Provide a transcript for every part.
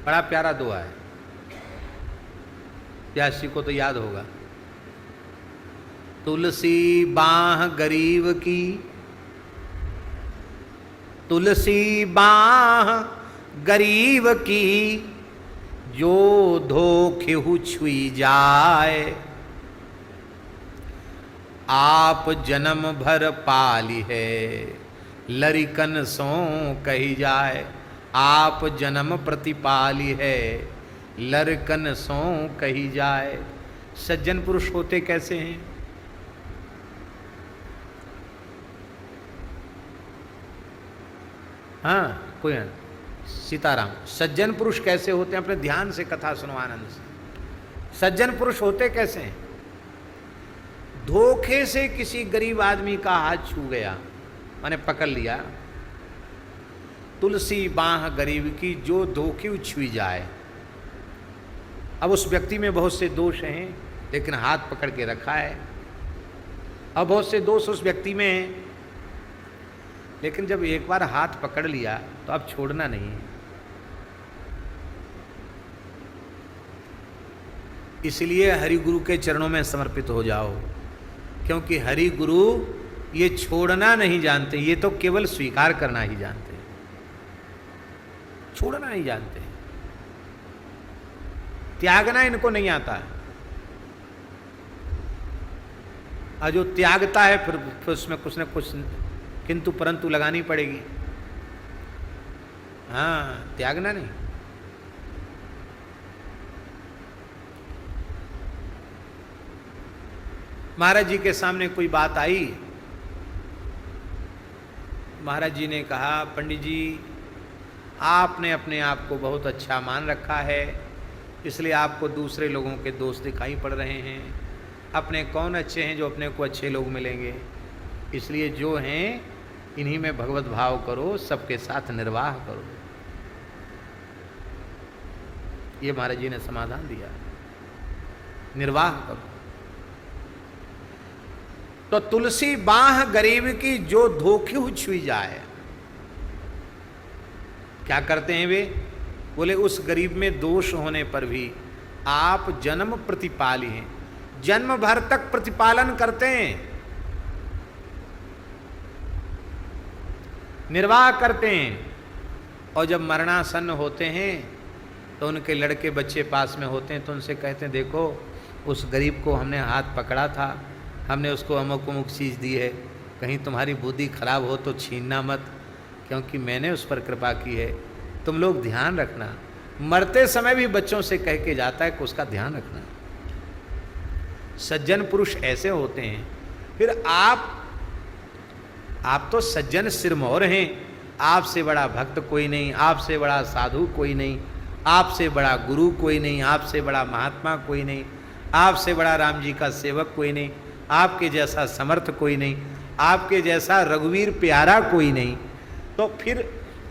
बड़ा प्यारा दुआ है, प्यासी को तो याद होगा। तुलसी बाह गरीब की, तुलसी बाह गरीब की, जो धोखेहु छुई जाए। आप जन्म भर पाली है, लरिकन सो कही जाए। आप जन्म प्रतिपाली है, लरकन सो कही जाए। सज्जन पुरुष होते कैसे हैं? हाँ, कोई है? सीताराम। सज्जन पुरुष कैसे होते हैं? अपने ध्यान से कथा सुनो आनंद से। सज्जन पुरुष होते कैसे हैं? धोखे से किसी गरीब आदमी का हाथ छू गया, माने पकड़ लिया। तुलसी बाह गरीब की, जो धोखे छुई जाए। अब उस व्यक्ति में बहुत से दोष हैं, लेकिन हाथ पकड़ के रखा है। अब बहुत से दोष उस व्यक्ति में हैं, लेकिन जब एक बार हाथ पकड़ लिया तो अब छोड़ना नहीं है। इसलिए हरि गुरु के चरणों में समर्पित हो जाओ, क्योंकि हरि गुरु ये छोड़ना नहीं जानते, ये तो केवल स्वीकार करना ही जानते हैं, छोड़ना नहीं जानते। त्यागना इनको नहीं आता। और जो त्यागता है फिर उसमें कुछ न कुछ किंतु परंतु लगानी पड़ेगी। हाँ, त्यागना नहीं। महाराज जी के सामने कोई बात आई। महाराज जी ने कहा, पंडित जी आपने अपने आप को बहुत अच्छा मान रखा है, इसलिए आपको दूसरे लोगों के दोष दिखाई पड़ रहे हैं। अपने कौन अच्छे हैं जो अपने को अच्छे लोग मिलेंगे? इसलिए जो हैं इन्हीं में भगवत भाव करो, सबके साथ निर्वाह करो। ये महाराज जी ने समाधान दिया, निर्वाह करो। तो तुलसी बाह गरीब की, जो धोखे छुई जाए। क्या करते हैं वे? बोले उस गरीब में दोष होने पर भी आप जन्म प्रतिपाली हैं, जन्म भर तक प्रतिपालन करते हैं, निर्वाह करते हैं। और जब मरणासन्न होते हैं तो उनके लड़के बच्चे पास में होते हैं तो उनसे कहते हैं, देखो उस गरीब को हमने हाथ पकड़ा था, हमने उसको अमुक अमुक चीज़ दी है, कहीं तुम्हारी बुद्धि खराब हो तो छीनना मत, क्योंकि मैंने उस पर कृपा की है। तुम लोग ध्यान रखना। मरते समय भी बच्चों से कह के जाता है कि उसका ध्यान रखना। सज्जन पुरुष ऐसे होते हैं। फिर आप तो सज्जन सिरमौर हैं, आपसे बड़ा भक्त कोई नहीं, आपसे बड़ा साधु कोई नहीं, आपसे बड़ा गुरु कोई नहीं, आपसे बड़ा महात्मा कोई नहीं, आपसे बड़ा राम जी का सेवक कोई नहीं, आपके जैसा समर्थ कोई नहीं, आपके जैसा रघुवीर प्यारा कोई नहीं। तो फिर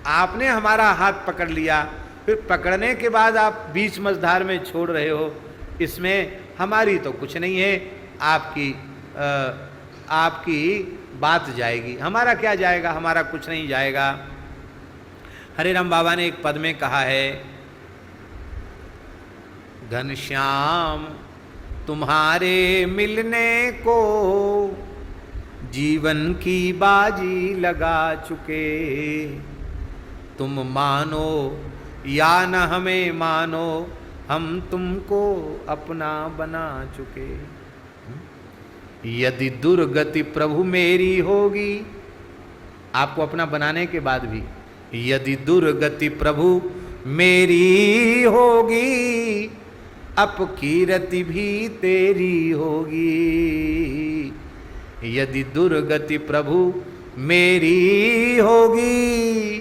आपने हमारा हाथ पकड़ लिया, फिर पकड़ने के बाद आप बीच मझधार में छोड़ रहे हो, इसमें हमारी तो कुछ नहीं है, आपकी बात जाएगी, हमारा क्या जाएगा? हमारा कुछ नहीं जाएगा। हरे राम बाबा ने एक पद में कहा है, घनश्याम तुम्हारे मिलने को जीवन की बाजी लगा चुके, तुम मानो या न हमें मानो, हम तुमको अपना बना चुके। यदि दुर्गति प्रभु मेरी होगी, आपको अपना बनाने के बाद भी, यदि दुर्गति प्रभु मेरी होगी, अपकीरति भी तेरी होगी। यदि दुर्गति प्रभु मेरी होगी,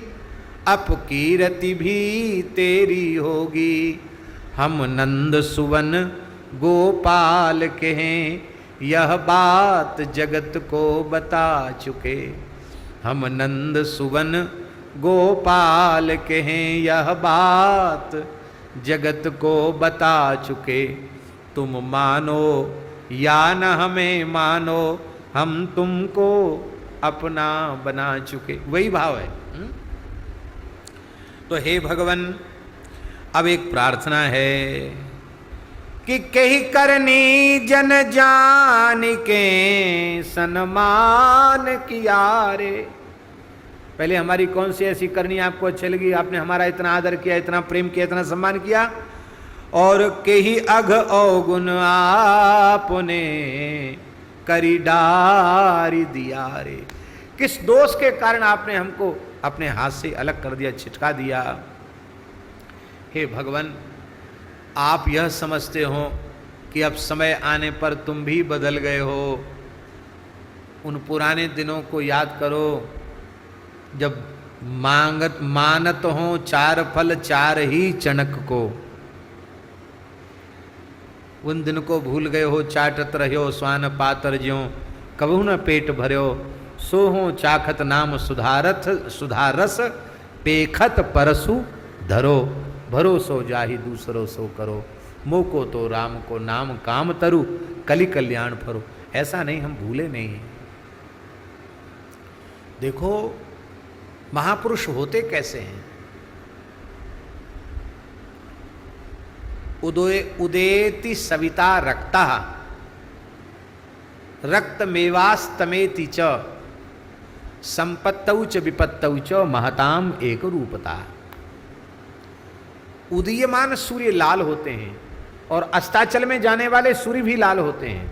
अपकीरति भी तेरी होगी। हम नंद सुवन गोपाल के हैं, यह बात जगत को बता चुके। हम नंद सुवन गोपाल के हैं, यह बात जगत को बता चुके। तुम मानो या न हमें मानो, हम तुमको अपना बना चुके। वही भाव है। तो हे भगवान, अब एक प्रार्थना है कि कही करनी जन जान के सन्मान किया रे। पहले हमारी कौन सी ऐसी करनी आपको अच्छी लगी, आपने हमारा इतना आदर किया, इतना प्रेम किया, इतना सम्मान किया। और कही अघ अवगुण आपने करी डारी दिया रे। किस दोष के कारण आपने हमको अपने हाथ से अलग कर दिया, छिटका दिया। हे भगवान, आप यह समझते हो कि अब समय आने पर तुम भी बदल गए हो। उन पुराने दिनों को याद करो जब मानत हो चार फल चार ही चणक को। उन दिन को भूल गए हो, चाटत रहो स्वान पातर ज्यों, कबहू न पेट भर्यो। सो हो चाखत नाम सुधारस, पेखत परसु धरो। भरोसो जाहि दूसरो सो करो, मोको तो राम को नाम काम तरु, कलि कल्याण फरो। ऐसा नहीं, हम भूले नहीं हैं। देखो महापुरुष होते कैसे हैं। उदेति सविता रक्ता रक्त मेवास्तमेति च, संपत्तौ च विपत्तौ च महताम एक रूपता। उदीयमान सूर्य लाल होते हैं और अस्ताचल में जाने वाले सूर्य भी लाल होते हैं।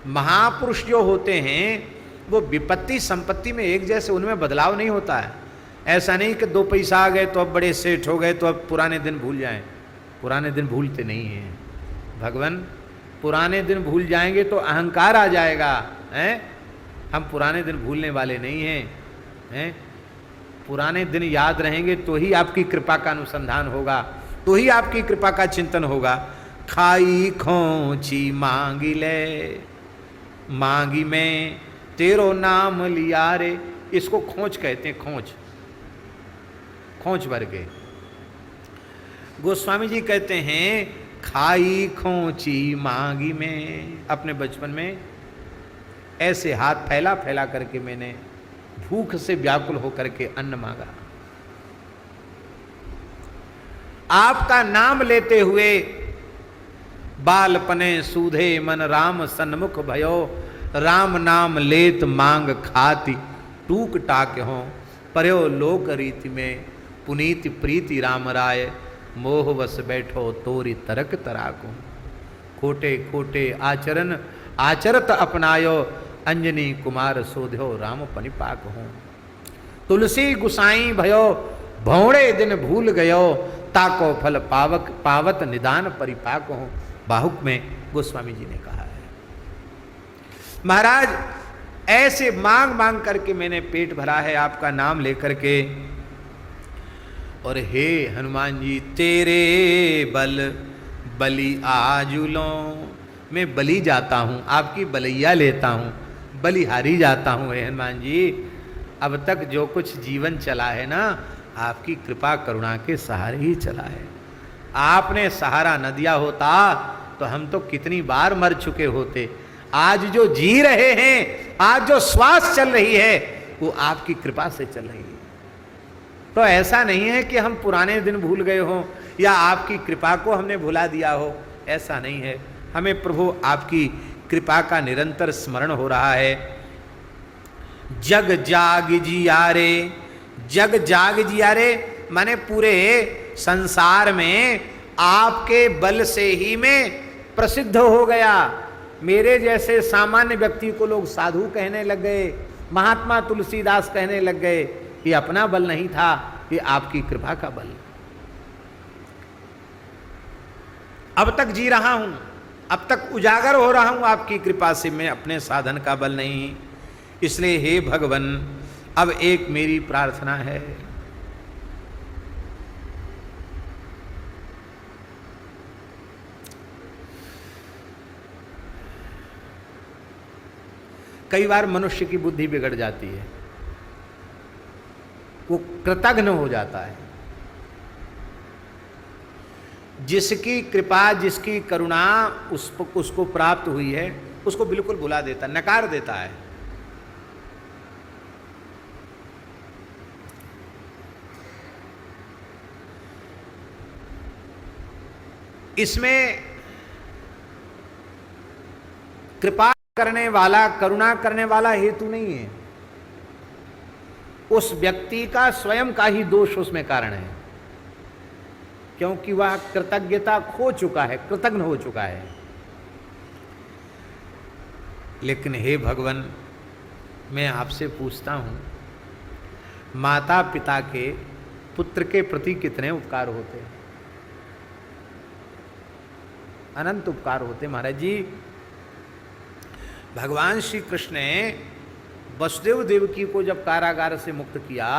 महापुरुष जो होते हैं वो विपत्ति संपत्ति में एक जैसे, उनमें बदलाव नहीं होता है। ऐसा नहीं कि 2 पैसा आ गए तो अब बड़े सेठ हो गए तो अब पुराने दिन भूल जाएं। पुराने दिन भूलते नहीं हैं भगवान। पुराने दिन भूल जाएंगे तो अहंकार आ जाएगा, हैं? हम पुराने दिन भूलने वाले नहीं हैं। पुराने दिन याद रहेंगे तो ही आपकी कृपा का अनुसंधान होगा, तो ही आपकी कृपा का चिंतन होगा। खाई खोची मांगी ले, मांगी में तेरो नाम लिया रे। इसको खोच कहते हैं, खोच, खोच भर के। गोस्वामी जी कहते हैं खाई खोची मांगी में। अपने बचपन में ऐसे हाथ फैला फैला करके मैंने भूख से व्याकुल होकर के अन्न मांगा। आपका नाम लेते हुए बालपने सूधे मन राम सन्मुख भयो। राम नाम लेत मांग खाती टूक टाक हो। पर्यो लोक रीति में पुनीति प्रीति राम राय। मोह वस बैठो तोरी तरक तराको। खोटे खोटे आचरण आचरत अपनायो। अंजनी कुमार सोध्यो राम पनिपाक हो। तुलसी गुसाई भयो भौड़े दिन भूल गयो। ताको फल पावक पावत निदान परिपाक हो। बाहुक में गोस्वामी जी ने कहा है। महाराज ऐसे मांग मांग करके मैंने पेट भरा है आपका नाम लेकर के। और हे हनुमान जी तेरे बल बलि आजुलो। मैं बलि जाता हूँ, आपकी बलैया लेता हूँ, बलिहारी जाता हूँ। हे हनुमान जी अब तक जो कुछ जीवन चला है ना, आपकी कृपा करुणा के सहारे ही चला है। आपने सहारा न दिया होता तो हम तो कितनी बार मर चुके होते। आज जो जी रहे हैं, आज जो श्वास चल रही है, वो आपकी कृपा से चल रही है। तो ऐसा नहीं है कि हम पुराने दिन भूल गए हों या आपकी कृपा को हमने भुला दिया हो, ऐसा नहीं है। हमें प्रभु आपकी कृपा का निरंतर स्मरण हो रहा है। जग जाग जियारे, जग जाग जियारे माने पूरे संसार में आपके बल से ही मैं प्रसिद्ध हो गया। मेरे जैसे सामान्य व्यक्ति को लोग साधु कहने लग गए, महात्मा तुलसीदास कहने लग गए। ये अपना बल नहीं था, ये आपकी कृपा का बल। अब तक जी रहा हूं, अब तक उजागर हो रहा हूं आपकी कृपा से, मैं अपने साधन का बल नहीं। इसलिए हे भगवान अब एक मेरी प्रार्थना है। कई बार मनुष्य की बुद्धि बिगड़ जाती है, वो कृतघ्न हो जाता है। जिसकी कृपा जिसकी करुणा उसको प्राप्त हुई है, उसको बिल्कुल भुला देता, नकार देता है। इसमें कृपा करने वाला, करुणा करने वाला हेतु नहीं है, उस व्यक्ति का स्वयं का ही दोष उसमें कारण है, क्योंकि वह कृतज्ञता खो चुका है, कृतज्ञ हो चुका है। लेकिन हे भगवान, मैं आपसे पूछता हूं, माता पिता के पुत्र के प्रति कितने उपकार होते हैं? अनंत उपकार होते महाराज जी। भगवान श्री कृष्ण ने वसुदेव देवकी को जब कारागार से मुक्त किया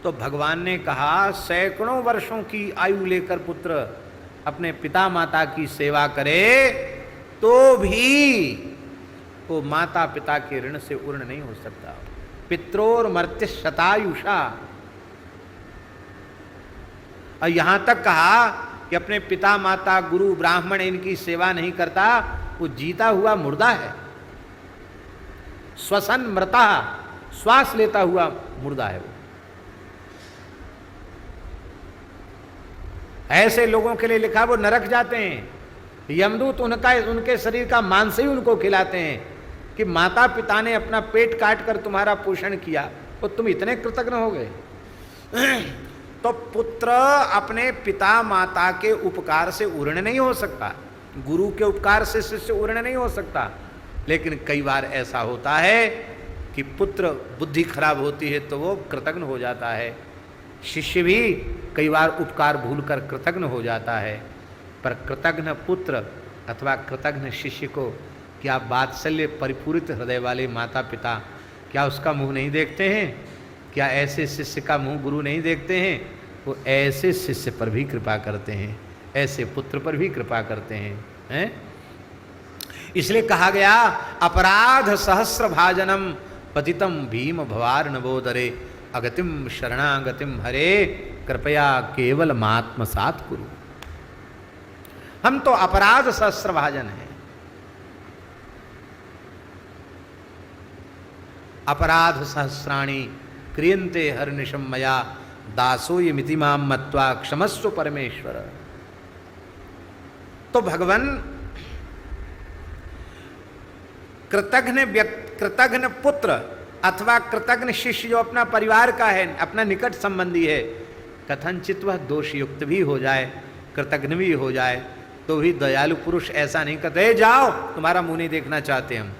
तो भगवान ने कहा, सैकड़ों वर्षों की आयु लेकर पुत्र अपने पिता माता की सेवा करे तो भी वो माता पिता के ऋण से उर्ण नहीं हो सकता। पित्रोर मर्त्य शतायुषा। और यहां तक कहा कि अपने पिता माता गुरु ब्राह्मण इनकी सेवा नहीं करता, वो जीता हुआ मुर्दा है, श्वसन मृता, श्वास लेता हुआ मुर्दा है वो। ऐसे लोगों के लिए लिखा, वो नरक जाते हैं, यमदूत उनके शरीर का मांस ही उनको खिलाते हैं कि माता पिता ने अपना पेट काट कर तुम्हारा पोषण किया, तो तुम इतने कृतज्ञ हो गए। तो पुत्र अपने पिता माता के उपकार से उर्ण नहीं हो सकता, गुरु के उपकार से शिष्य उर्ण नहीं हो सकता। लेकिन कई बार ऐसा होता है कि पुत्र बुद्धि खराब होती है तो वो कृतज्ञ हो जाता है, शिष्य भी कई बार उपकार भूलकर कृतज्ञ हो जाता है। पर कृतज्ञ पुत्र अथवा कृतज्ञ शिष्य को क्या वात्सल्य परिपूरित हृदय वाले माता पिता क्या उसका मुंह नहीं देखते हैं? क्या ऐसे शिष्य का मुंह गुरु नहीं देखते हैं? वो ऐसे शिष्य पर भी कृपा करते हैं, ऐसे पुत्र पर भी कृपा करते हैं, इसलिए कहा गया, अपराध सहस्र भाजनम पतितम भीम भवार नवोदरे अगतिम शरणागतिम हरे कृपया केवल मात्मसात कुरु। हम तो अपराध सहस्र भाजन हैं, अपराध सहस्राणी क्रियन्ते हरनिशम मया दासोय मिति माम मत्वा क्षमस्व परमेश्वर। तो भगवान कृतज्ञ पुत्र अथवा कृतज्ञ शिष्य जो अपना परिवार का है, अपना निकट संबंधी है, कथनचित वह दोषयुक्त भी हो जाए, कृतज्ञ भी हो जाए, तो भी दयालु पुरुष ऐसा नहीं कहते, जाओ तुम्हारा मुंह नहीं देखना चाहते हम।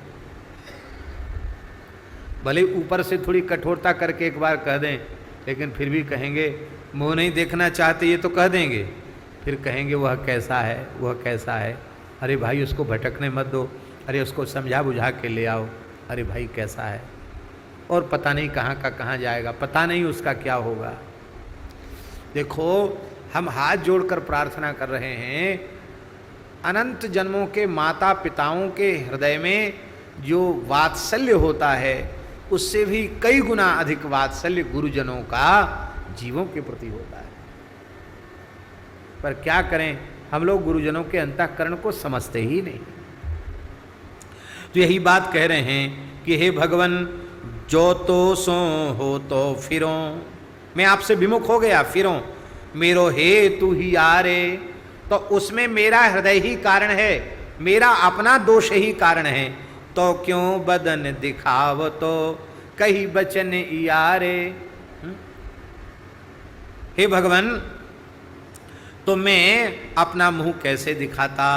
भले ऊपर से थोड़ी कठोरता करके एक बार कह दें, लेकिन फिर भी कहेंगे मुंह नहीं देखना चाहते, ये तो कह देंगे, फिर कहेंगे वह कैसा है, वह कैसा है, अरे भाई उसको भटकने मत दो, अरे उसको समझा बुझा के ले आओ, अरे भाई कैसा है, और पता नहीं कहाँ का कहाँ जाएगा, पता नहीं उसका क्या होगा। देखो हम हाथ जोड़कर प्रार्थना कर रहे हैं, अनंत जन्मों के माता पिताओं के हृदय में जो वात्सल्य होता है उससे भी कई गुना अधिक वात्सल्य गुरुजनों का जीवों के प्रति होता है। पर क्या करें, हम लोग गुरुजनों के अंतःकरण को समझते ही नहीं। तो यही बात कह रहे हैं कि हे भगवान, जो तो सो हो तो फिरो, मैं आपसे विमुख हो गया, फिरो मेरो हे तू ही आरे, तो उसमें मेरा हृदय ही कारण है, मेरा अपना दोष ही कारण है, तो क्यों बदन दिखाव तो कही बचन यारे। हे भगवान, तो मैं अपना मुंह कैसे दिखाता?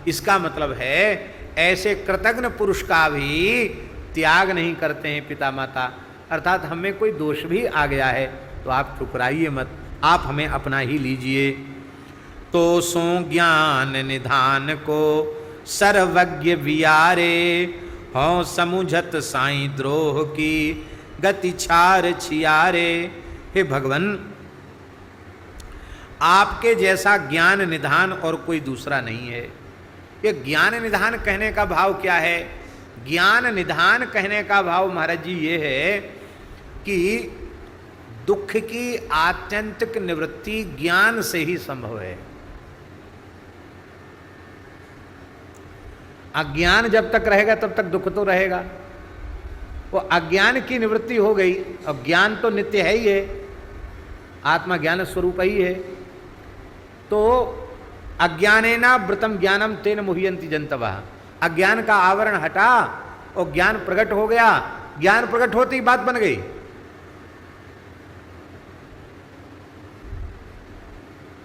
इसका मतलब है ऐसे कृतज्ञ पुरुष का भी त्याग नहीं करते हैं पिता माता, अर्थात हमें कोई दोष भी आ गया है तो आप ठुकराइए मत, आप हमें अपना ही लीजिए। तो सो ज्ञान निधान को सर्वज्ञ वियारे, हों समुझत साई द्रोह की गति छार छियारे। हे भगवान, आपके जैसा ज्ञान निधान और कोई दूसरा नहीं है। ये ज्ञान निधान कहने का भाव क्या है? ज्ञान निधान कहने का भाव महाराज जी ये है कि दुख की आत्यंतिक निवृत्ति ज्ञान से ही संभव है। अज्ञान जब तक रहेगा तब तक दुख तो रहेगा। वो अज्ञान की निवृत्ति हो गई, अब ज्ञान तो नित्य है ही है, आत्मा ज्ञान स्वरूप ही है। तो अज्ञानेना व्रतम ज्ञानम तेन मुह्यंति जंतवः। अज्ञान का आवरण हटा और ज्ञान प्रकट हो गया। ज्ञान प्रकट होती ही बात बन गई।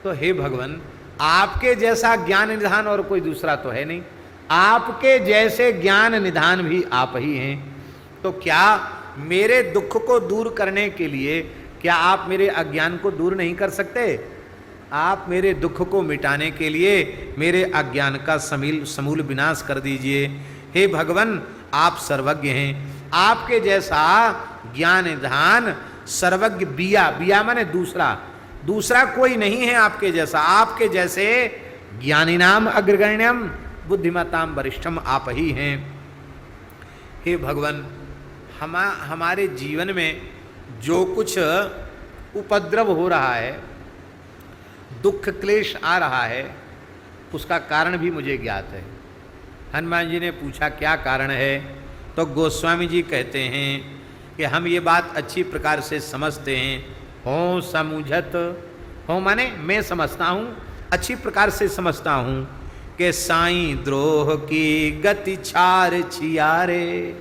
तो हे भगवान, आपके जैसा ज्ञान निधान और कोई दूसरा तो है नहीं, आपके जैसे ज्ञान निधान भी आप ही हैं। तो क्या मेरे दुख को दूर करने के लिए क्या आप मेरे अज्ञान को दूर नहीं कर सकते? आप मेरे दुख को मिटाने के लिए मेरे अज्ञान का समूल विनाश कर दीजिए। हे भगवान, आप सर्वज्ञ हैं। आपके जैसा ज्ञान निधान सर्वज्ञ बिया माने दूसरा कोई नहीं है आपके जैसा। आपके जैसे ज्ञानिनाम अग्रगण्यम बुद्धिमताम वरिष्ठम आप ही हैं। हे भगवान, हमारे जीवन में जो कुछ उपद्रव हो रहा है, दुख क्लेश आ रहा है, उसका कारण भी मुझे ज्ञात है। हनुमान जी ने पूछा क्या कारण है? तो गोस्वामी जी कहते हैं कि हम ये बात अच्छी प्रकार से समझते हैं। हो समुझत, हो माने मैं समझता हूँ, अच्छी प्रकार से समझता हूँ कि साईं द्रोह की गति छार छियारे।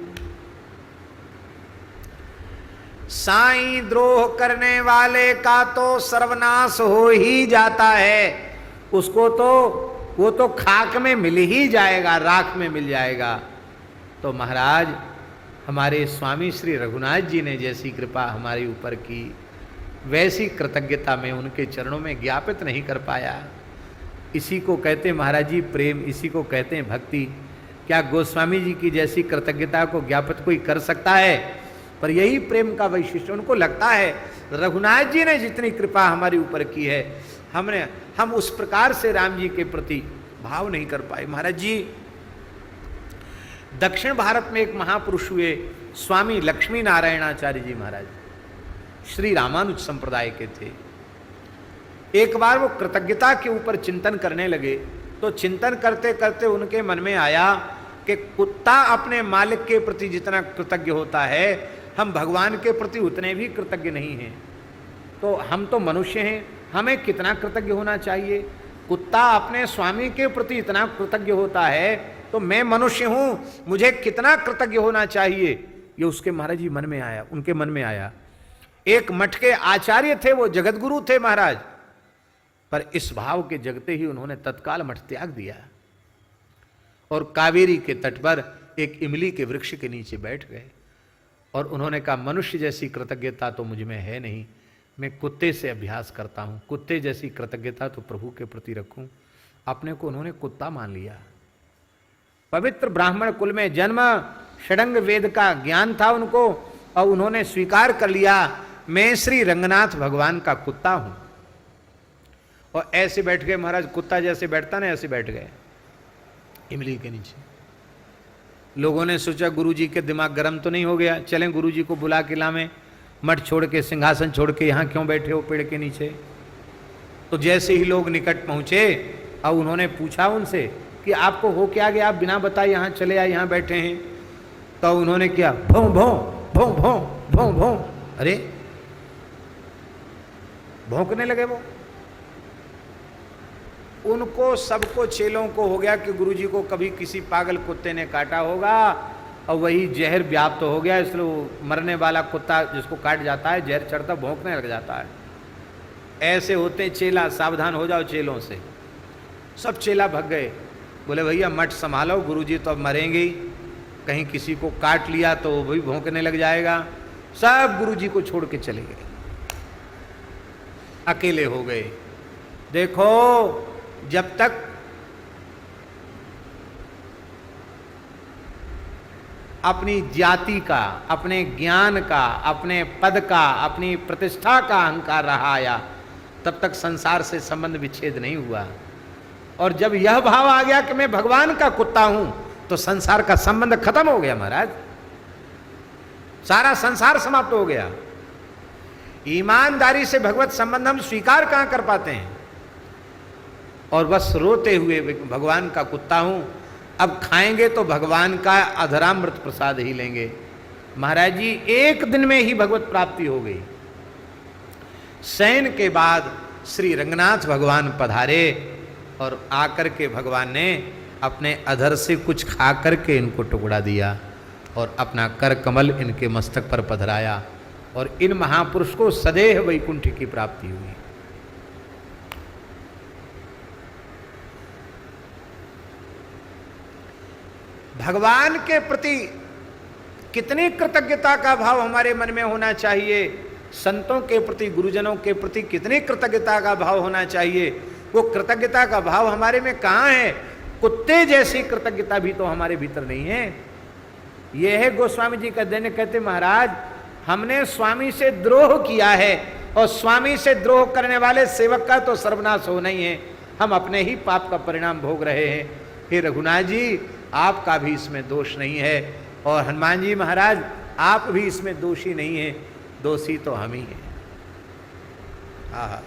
साईं द्रोह करने वाले का तो सर्वनाश हो ही जाता है, उसको तो वो तो खाक में मिल ही जाएगा, राख में मिल जाएगा। तो महाराज, हमारे स्वामी श्री रघुनाथ जी ने जैसी कृपा हमारे ऊपर की, वैसी कृतज्ञता में उनके चरणों में ज्ञापित नहीं कर पाया। इसी को कहते हैं महाराज जी प्रेम, इसी को कहते हैं भक्ति। क्या गोस्वामी जी की जैसी कृतज्ञता को ज्ञापित कोई कर सकता है? पर यही प्रेम का वैशिष्ट्य। उनको लगता है रघुनाथ जी ने जितनी कृपा हमारे ऊपर की है, हम उस प्रकार से राम जी के प्रति भाव नहीं कर पाए। महाराज जी, दक्षिण भारत में एक महापुरुष हुए स्वामी लक्ष्मी नारायणाचार्य जी महाराज, श्री रामानुज संप्रदाय के थे। एक बार वो कृतज्ञता के ऊपर चिंतन करने लगे, तो चिंतन करते करते उनके मन में आया कि कुत्ता अपने मालिक के प्रति जितना कृतज्ञ होता है, हम भगवान के प्रति उतने भी कृतज्ञ नहीं हैं। तो हम तो मनुष्य हैं, हमें कितना कृतज्ञ होना चाहिए? कुत्ता अपने स्वामी के प्रति इतना कृतज्ञ होता है, तो मैं मनुष्य हूं, मुझे कितना कृतज्ञ होना चाहिए? ये उसके महाराज जी मन में आया, उनके मन में आया। एक मठ के आचार्य थे, वो जगत गुरु थे महाराज, पर इस भाव के जगते ही उन्होंने तत्काल मठ त्याग दिया और कावेरी के तट पर एक इमली के वृक्ष के नीचे बैठ गए और उन्होंने कहा, मनुष्य जैसी कृतज्ञता तो मुझ में है नहीं, मैं कुत्ते से अभ्यास करता हूं, कुत्ते जैसी कृतज्ञता तो प्रभु के प्रति रखूं। अपने को उन्होंने कुत्ता मान लिया। पवित्र ब्राह्मण कुल में जन्म, षडंग वेद का ज्ञान था उनको, और उन्होंने स्वीकार कर लिया, मैं श्री रंगनाथ भगवान का कुत्ता हूं। और ऐसे बैठ गए महाराज, कुत्ता जैसे बैठता ना, ऐसे बैठ गए इमली के नीचे। लोगों ने सोचा गुरुजी के दिमाग गर्म तो नहीं हो गया, चलें गुरुजी को बुला के लावें, मठ छोड़ के, सिंहासन छोड़ के यहाँ क्यों बैठे हो पेड़ के नीचे? तो जैसे ही लोग निकट पहुंचे और उन्होंने पूछा उनसे कि आपको हो क्या गया, आप बिना बताए यहाँ चले आए, यहाँ बैठे हैं। तो उन्होंने क्या, भों भों भों भों भों भों, अरे भौंकने लगे वो। उनको सबको चेलों को हो गया कि गुरुजी को कभी किसी पागल कुत्ते ने काटा होगा और वही जहर व्याप्त हो गया, इसलिए वो मरने वाला कुत्ता जिसको काट जाता है, जहर चढ़ता भौंकने लग जाता है। ऐसे होते चेला, सावधान हो जाओ चेलों से। सब चेला भग गए, बोले भैया मठ संभालो, गुरुजी तो अब मरेंगे ही, कहीं किसी को काट लिया तो वो भी भौंकने लग जाएगा। सब गुरुजी को छोड़ के चले गए, अकेले हो गए। देखो, जब तक अपनी जाति का, अपने ज्ञान का, अपने पद का, अपनी प्रतिष्ठा का अहंकार रहा आया, तब तक संसार से संबंध विच्छेद नहीं हुआ। और जब यह भाव आ गया कि मैं भगवान का कुत्ता हूं, तो संसार का संबंध खत्म हो गया महाराज, सारा संसार समाप्त हो गया। ईमानदारी से भगवत संबंध हम स्वीकार कहां कर पाते हैं? और बस रोते हुए भगवान का कुत्ता हूं, अब खाएंगे तो भगवान का अधरामृत प्रसाद ही लेंगे। महाराज जी, एक दिन में ही भगवत प्राप्ति हो गई। शयन के बाद श्री रंगनाथ भगवान पधारे और आकर के भगवान ने अपने अधर से कुछ खा करके इनको टुकड़ा दिया और अपना कर कमल इनके मस्तक पर पधराया और इन महापुरुष को सदैव वैकुंठ की प्राप्ति हुई। भगवान के प्रति कितनी कृतज्ञता का भाव हमारे मन में होना चाहिए, संतों के प्रति, गुरुजनों के प्रति कितनी कृतज्ञता का भाव होना चाहिए। वो कृतज्ञता का भाव हमारे में कहाँ है? कुत्ते जैसी कृतज्ञता भी तो हमारे भीतर नहीं है। यह है गोस्वामी जी का देने, कहते महाराज हमने स्वामी से द्रोह किया है और स्वामी से द्रोह करने वाले सेवक का तो सर्वनाश होना ही है। हम अपने ही पाप का परिणाम भोग रहे हैं। हे रघुनाथ जी, आपका भी इसमें दोष नहीं है और हनुमान जी महाराज आप भी इसमें दोषी नहीं है, दोषी तो हम ही हैं। हाँ।